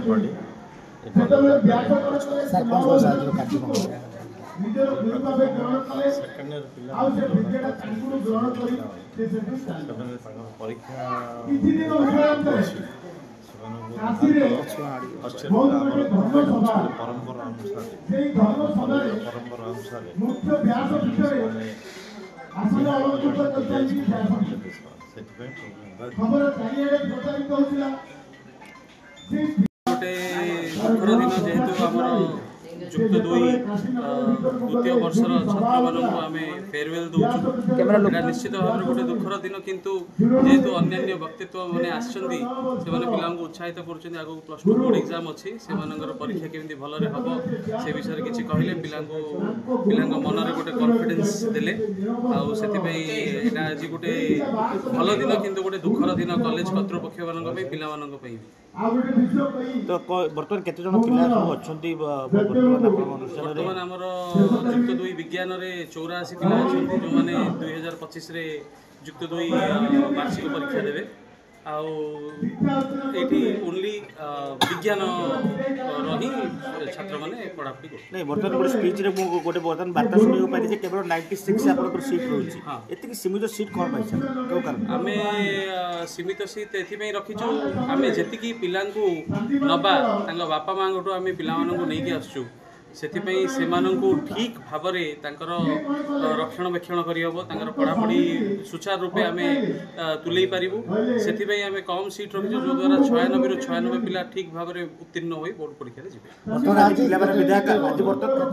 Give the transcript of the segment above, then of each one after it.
ପଢ଼ି second year ପିଲା ପରୀକ୍ଷା ପରମ୍ପରା ଅନୁସାରେ गोटे दुखर दिन जेहेतु आमर जुक्त दुई द्वितीय वर्षर छात्र मानक आम फेयरवेल दूँ निश्चित भाव में गोटे दुखर दिन किंतु जेहेतु अन्य व्यक्तित्व मैंने आसछंती से पिला उत्साहित कर प्लस टू बोर्ड एग्जाम अच्छी से परीक्षा केमी भलरे हम से विषय किसी कहले पिला मन में गोटे कॉन्फिडेंस देले आना आज गोटे भल दिन किंतु गोटे दुखर दिन कॉलेज कर्तृपक्ष मान पाई तो बर्तमान केते जन पिला अच्छी बर्तमान आमर जुक्त दुई विज्ञान में 84 पिला अच्छा जो मैंने 2025 जुक्त दुई वार्षिक परीक्षा देवे आठी ओनली विज्ञान रही छात्र मैंने पढ़ापढ़ी कर नहीं बर्तमान गोटे स्पीच रे गोटे बर्तमान वार्ता शुणा पाई केवल 96 आपंकर सीट रही है सीमित सीट कौन पाई क्यों कारण आम सीमित सीट ये रखीचु आम जी पिला नवा बापा माँ को आम पिला नहीं आसचु से ठीक भाव में रक्षणाबेक्षण करहब पढ़ापढ़ी सुचारू रूपे आम तुले पारू से आम कम सीट रखीचु जो द्वारा 96 ରୁ 96 पिला ठीक भाव में उत्तीर्ण हो बोर्ड परीक्षा जी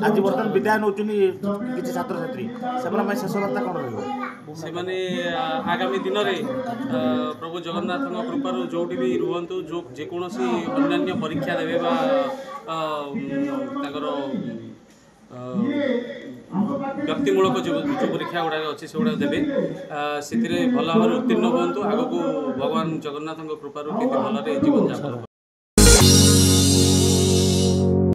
आज बर्तमान विदाय नौ छात्र छात्री शेष वार्ता कौन से आगामी दिन में प्रभु जगन्नाथ कृपार जो भी रुहतु जो जेकोसी अन्य परीक्षा देवे व्यक्तिमूलक जो परीक्षा गुड़ा अच्छी से गुड़ा देवे से भल भाव उत्तीर्ण हूँ आग को भगवान जगन्नाथ कृपार भलरे जीवन जापन